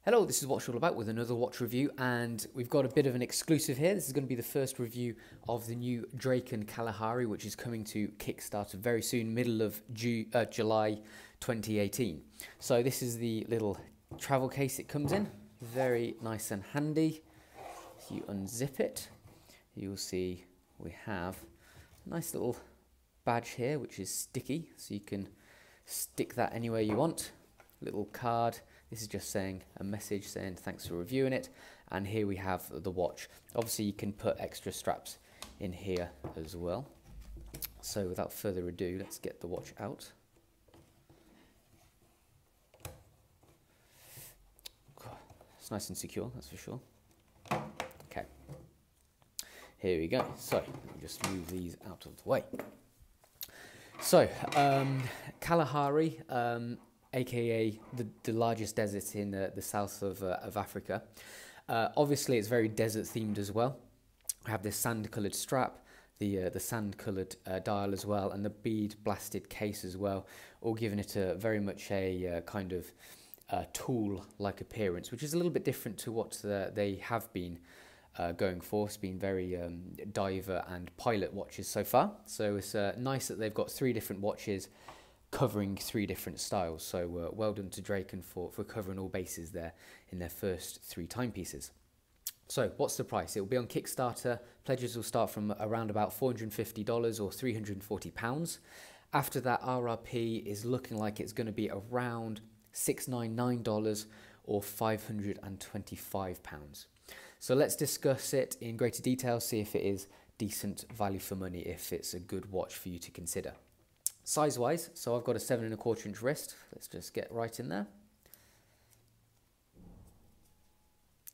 Hello, this is Watch All About with another watch review, and we've got a bit of an exclusive here. This is going to be the first review of the new Draken Kalahari, which is coming to Kickstarter very soon, middle of July 2018. So this is the little travel case it comes in, very nice and handy. If you unzip it, you'll see we have a nice little badge here, which is sticky, so you can stick that anywhere you want. Little card. This is just saying a message saying thanks for reviewing it, and here we have the watch. Obviously you can put extra straps in here as well. So without further ado, let's get the watch out. It's nice and secure, that's for sure. Okay, here we go. So let me just move these out of the way. So Kalahari, aka the largest desert in the south of Africa. Obviously it's very desert themed as well. We have this sand coloured strap, the sand coloured dial as well, and the bead blasted case as well, all giving it a very much a kind of tool like appearance, which is a little bit different to what they have been going for. It's been very diver and pilot watches so far, so it's nice that they've got three different watches covering three different styles. So well done to Draken for covering all bases there in their first three timepieces. So what's the price? It will be on Kickstarter. Pledges will start from around about $450 or £340. After that, RRP is looking like it's going to be around $699 or £525. So let's discuss it in greater detail, see if it is decent value for money, if it's a good watch for you to consider. Size wise, so I've got a 7¼ inch wrist. Let's just get right in there.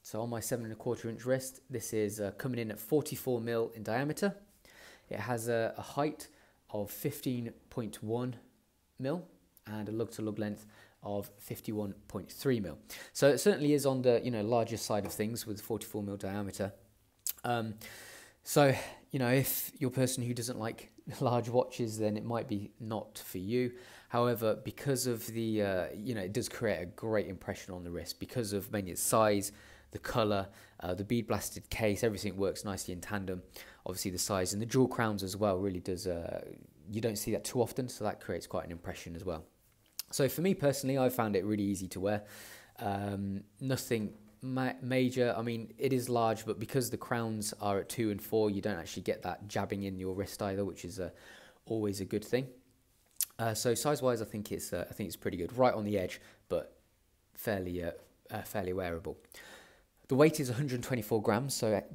So on my 7¼ inch wrist, this is coming in at 44mm in diameter. It has a height of 15.1mm and a lug to lug length of 51.3mm. So it certainly is on the larger side of things with 44mm diameter. So if you're a person who doesn't like large watches, then it might be not for you. However, because of the it does create a great impression on the wrist because of mainly its size, the color, the bead blasted case. Everything works nicely in tandem. Obviously the size and the jewel crowns as well really does, you don't see that too often, so that creates quite an impression as well. So for me personally, I found it really easy to wear. Nothing major. I mean, it is large, but because the crowns are at 2 and 4, you don't actually get that jabbing in your wrist either, which is always a good thing. So size wise, I think it's pretty good, right on the edge, but fairly wearable. The weight is 124 grams, so it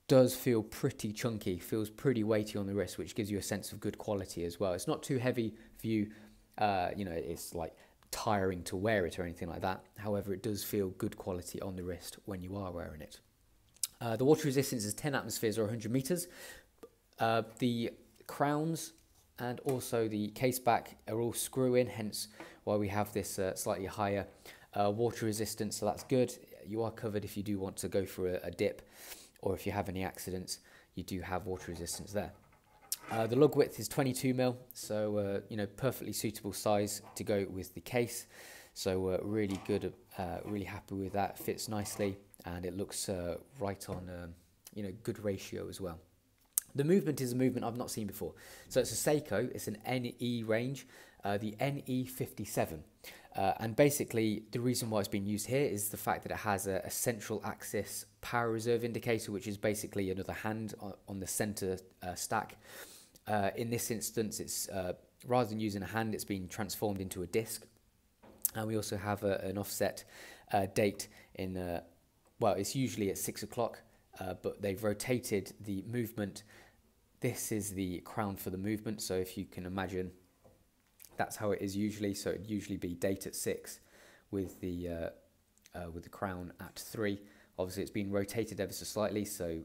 does feel pretty chunky, feels pretty weighty on the wrist, which gives you a sense of good quality as well. It's not too heavy for you, it's like tiring to wear it or anything like that. However, it does feel good quality on the wrist when you are wearing it. The water resistance is 10 atmospheres or 100 meters. The crowns and also the case back are all screw in, hence why we have this slightly higher water resistance, so that's good. You are covered if you do want to go for a dip, or if you have any accidents, you do have water resistance there. The lug width is 22mm, so perfectly suitable size to go with the case. So really good, really happy with that. Fits nicely, and it looks right on, good ratio as well. The movement is a movement I've not seen before. So it's a Seiko. It's an NE range, the NE57. And basically, the reason why it's been used here is the fact that it has a central axis power reserve indicator, which is basically another hand on the center stack. In this instance, it's rather than using a hand, it's been transformed into a disc. And we also have an offset date in, it's usually at 6 o'clock, but they've rotated the movement. This is the crown for the movement, so if you can imagine, that's how it is usually. So it'd usually be date at 6 with the crown at 3. Obviously, it's been rotated ever so slightly, so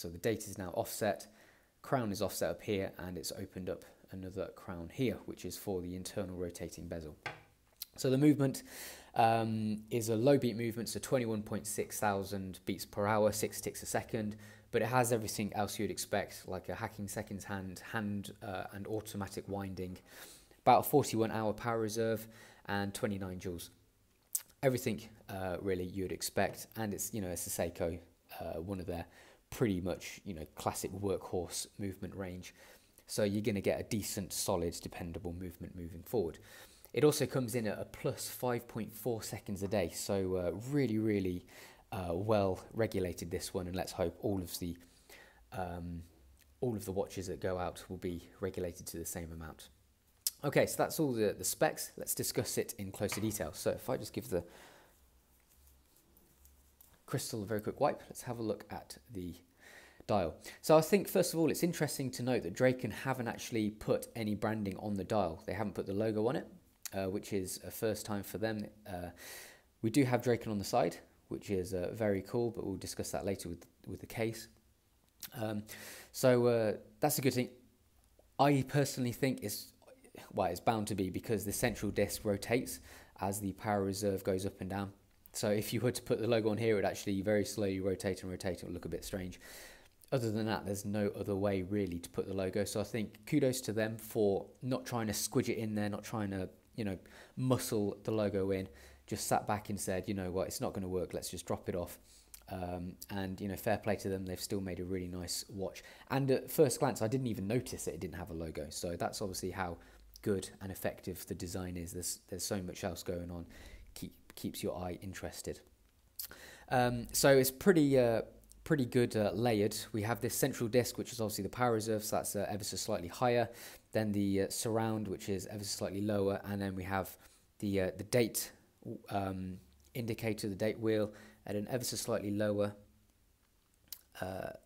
the date is now offset. Crown is offset up here, and it's opened up another crown here, which is for the internal rotating bezel. So the movement is a low beat movement, so 21.6 thousand beats per hour, 6 ticks a second, but it has everything else you'd expect, like a hacking seconds hand and automatic winding, about a 41-hour power reserve, and 29 joules. everything really you'd expect, and it's, you know, it's a Seiko, one of their pretty much, you know, classic workhorse movement range. So you're going to get a decent, solid, dependable movement moving forward. It also comes in at a plus 5.4 seconds a day, so really, really well regulated, this one, and let's hope all of the watches that go out will be regulated to the same amount. Okay, so that's all the specs. Let's discuss it in closer detail. So if I just give the crystal a very quick wipe, let's have a look at the dial. So I think, first of all, it's interesting to note that Draken haven't actually put any branding on the dial. They haven't put the logo on it, which is a first time for them. We do have Draken on the side, which is very cool, but we'll discuss that later with the case. So that's a good thing. I personally think it's bound to be, because the central disc rotates as the power reserve goes up and down. So if you were to put the logo on here, it would actually very slowly rotate and rotate. It would look a bit strange. Other than that, there's no other way really to put the logo. So I think kudos to them for not trying to squidge it in there, not trying to, you know, muscle the logo in. Just sat back and said, you know what, it's not going to work. Let's just drop it off. And, you know, fair play to them. They've still made a really nice watch. And at first glance, I didn't even notice that it didn't have a logo. So that's obviously how good and effective the design is. There's so much else going on. Keeps your eye interested. So it's pretty good layered. We have this central disc, which is obviously the power reserve, so that's ever so slightly higher. Then the surround, which is ever so slightly lower, and then we have the date indicator, the date wheel, at an ever so slightly lower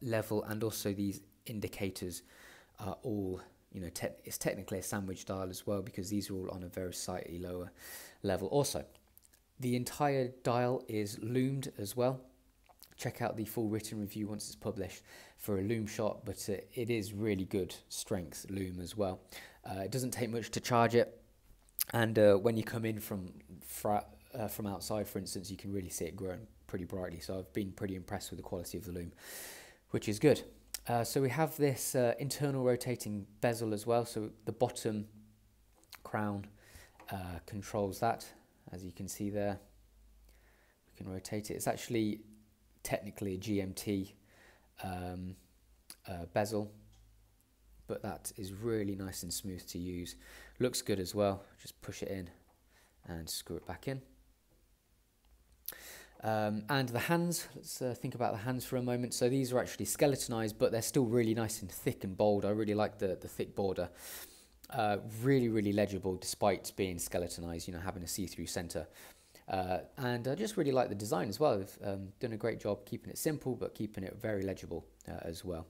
level, and also these indicators are all, you know, it's technically a sandwich dial as well, because these are all on a very slightly lower level. Also, the entire dial is loomed as well. Check out the full written review once it's published for a loom shot, but it is really good strength loom as well. It doesn't take much to charge it, and when you come in from outside, for instance, you can really see it growing pretty brightly. So I've been pretty impressed with the quality of the loom, which is good. So we have this internal rotating bezel as well. So the bottom crown controls that, as you can see there. We can rotate it. It's actually technically a GMT bezel, but that is really nice and smooth to use. Looks good as well. Just push it in and screw it back in. And the hands, let's think about the hands for a moment. So these are actually skeletonized, but they're still really nice and thick and bold. I really like the thick border. Really, really legible despite being skeletonized, you know, having a see-through center. And I just really like the design as well. They've done a great job keeping it simple, but keeping it very legible as well.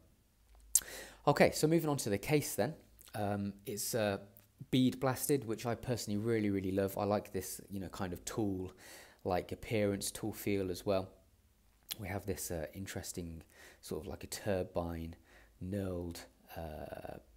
Okay, so moving on to the case then. It's bead blasted, which I personally really, really love. I like this, you know, kind of tool-like appearance, tool feel as well. We have this interesting sort of like a turbine knurled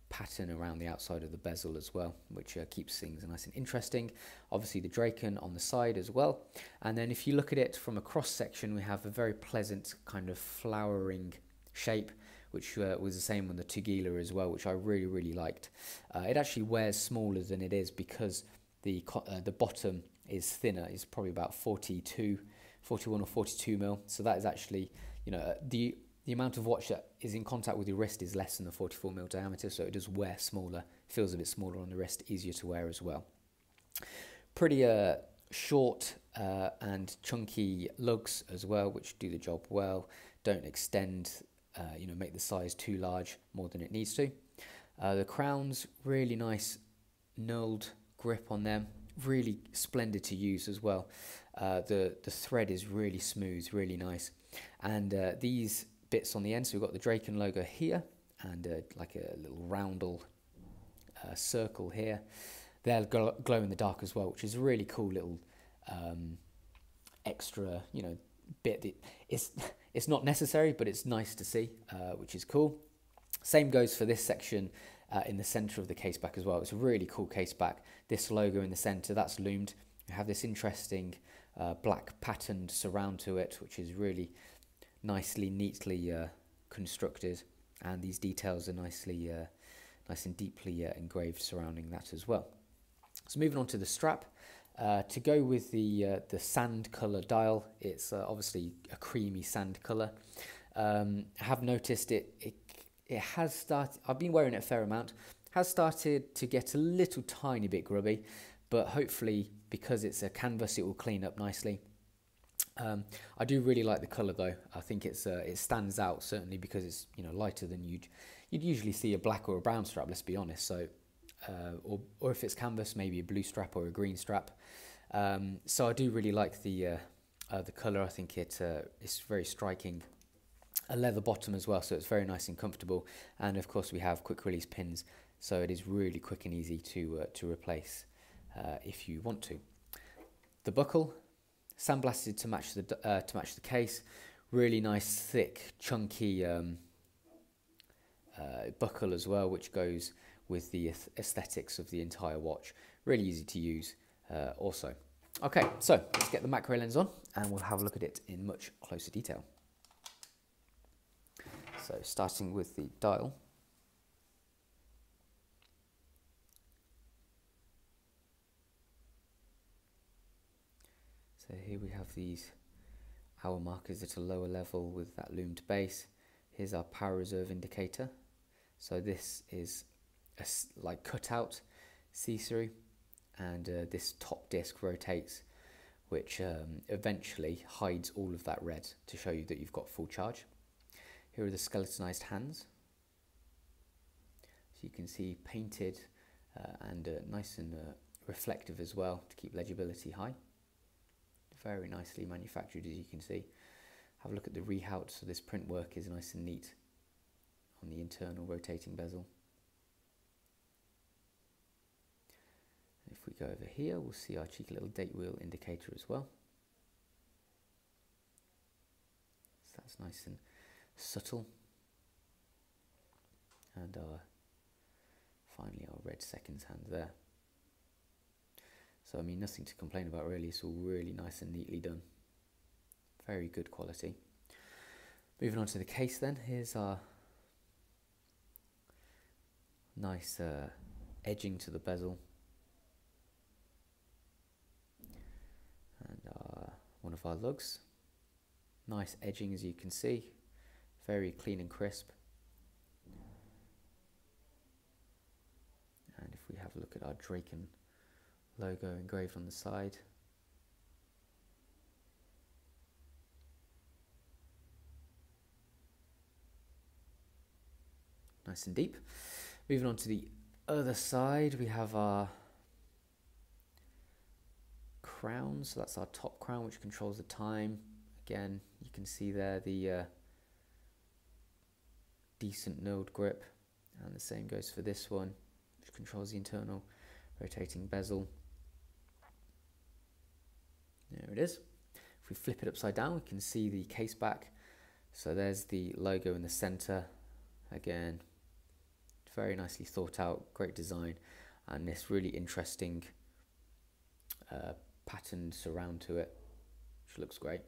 pattern around the outside of the bezel as well, which keeps things nice and interesting. Obviously the Draken on the side as well. And then if you look at it from a cross section, we have a very pleasant kind of flowering shape, which was the same on the Tugela as well, which I really, really liked. It actually wears smaller than it is because the bottom is thinner. It's probably about 41 or 42 mil. So that is actually, you know, the amount of watch that is in contact with your wrist is less than the 44 mil diameter, so it does wear smaller, feels a bit smaller on the wrist, easier to wear as well. Pretty short and chunky lugs as well, which do the job well. Don't extend, you know, make the size too large more than it needs to. The crowns, really nice knurled grip on them, really splendid to use as well. The thread is really smooth, really nice, and these bits on the end, so we've got the Draken logo here and like a little roundel circle here. They'll glow in the dark as well, which is a really cool little extra, you know, bit. It's not necessary, but it's nice to see, which is cool. Same goes for this section in the center of the case back as well. It's a really cool case back. This logo in the center, that's loomed. We have this interesting black patterned surround to it, which is really nicely, neatly constructed, and these details are nice and deeply engraved surrounding that as well. So moving on to the strap, To go with the sand colour dial, it's obviously a creamy sand colour. I have noticed it has started, I've been wearing it a fair amount, has started to get a little tiny bit grubby, but hopefully because it's a canvas it will clean up nicely. I do really like the colour though. I think it stands out, certainly because it's, you know, lighter than you'd usually see a black or a brown strap, let's be honest. So or if it's canvas, maybe a blue strap or a green strap. So I do really like the colour. I think it's very striking. A leather bottom as well, so it's very nice and comfortable. And of course we have quick release pins, so it is really quick and easy to replace if you want to. The buckle, sandblasted to match the case. Really nice, thick, chunky buckle as well, which goes with the aesthetics of the entire watch. Really easy to use also. Okay, so let's get the macro lens on and we'll have a look at it in much closer detail. So starting with the dial. So here we have these hour markers at a lower level with that loomed base. Here's our power reserve indicator. So this is like cut out, see-through, and this top disc rotates, which eventually hides all of that red to show you that you've got full charge. Here are the skeletonized hands. So you can see painted and nice and reflective as well to keep legibility high. Very nicely manufactured, as you can see. Have a look at the rehout. So this print work is nice and neat on the internal rotating bezel. If we go over here, we'll see our cheeky little date wheel indicator as well. So that's nice and subtle. And finally our red seconds hand there. So I mean, nothing to complain about really. It's all really nice and neatly done. Very good quality. Moving on to the case then. Here's our nice edging to the bezel. And one of our lugs. Nice edging, as you can see. Very clean and crisp. And if we have a look at our Draken logo engraved on the side. Nice and deep. Moving on to the other side, we have our crown. So that's our top crown, which controls the time. Again, you can see there the decent milled grip, and the same goes for this one, which controls the internal rotating bezel. There it is. If we flip it upside down, we can see the case back. So there's the logo in the center. Again, very nicely thought out, great design, and this really interesting patterned surround to it, which looks great.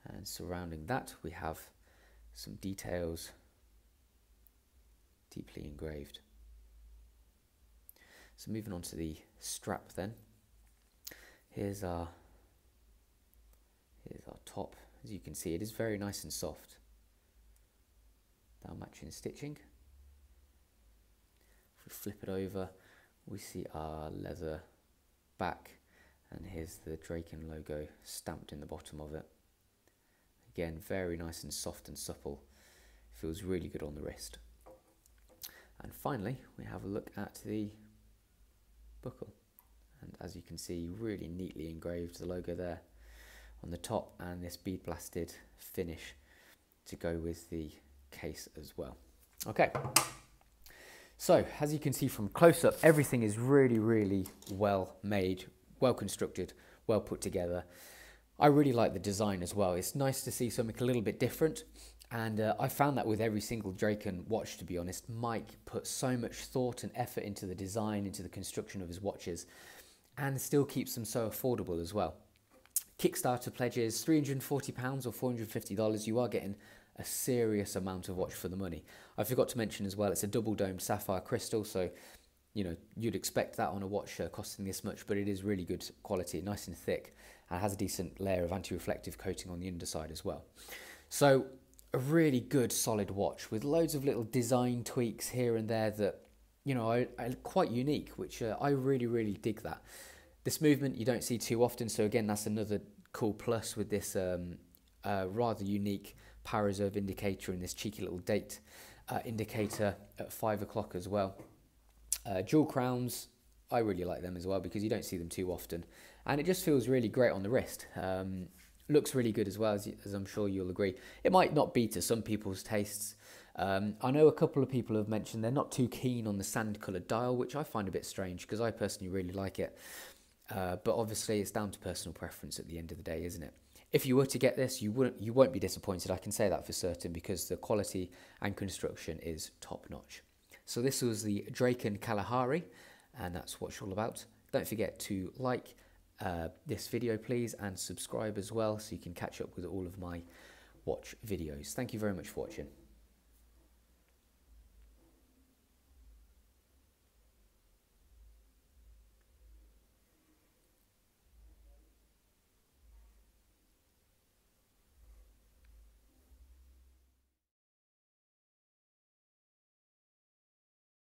And surrounding that, we have some details deeply engraved. So moving on to the strap then. Here's our top. As you can see, it is very nice and soft. Now matching stitching. If we flip it over, we see our leather back, and here's the Draken logo stamped in the bottom of it. Again, very nice and soft and supple. Feels really good on the wrist. And finally, we have a look at the buckle. And as you can see, really neatly engraved, the logo there on the top, and this bead blasted finish to go with the case as well. Okay, so as you can see from close up, everything is really, really well made, well constructed, well put together. I really like the design as well. It's nice to see something a little bit different. And I found that with every single Draken watch, to be honest. Mike put so much thought and effort into the design, into the construction of his watches, and still keeps them so affordable as well. Kickstarter pledges £340 or $450. You are getting a serious amount of watch for the money. I forgot to mention as well, it's a double domed sapphire crystal, so you know, you'd expect that on a watch costing this much, but it is really good quality, nice and thick, and has a decent layer of anti-reflective coating on the underside as well. So a really good solid watch with loads of little design tweaks here and there that, you know, are quite unique, which I really dig that. This movement you don't see too often, so again, that's another cool plus with this rather unique power reserve indicator and this cheeky little date indicator at 5 o'clock as well. Jewel crowns, I really like them as well because you don't see them too often, and it just feels really great on the wrist. Looks really good as well, as I'm sure you'll agree. It might not be to some people's tastes. I know a couple of people have mentioned they're not too keen on the sand coloured dial, which I find a bit strange because I personally really like it. But obviously it's down to personal preference at the end of the day, isn't it? If you were to get this, you won't be disappointed. I can say that for certain because the quality and construction is top notch. So this was the Draken Kalahari, and that's what it's all about. Don't forget to like this video, please, and subscribe as well so you can catch up with all of my watch videos. Thank you very much for watching.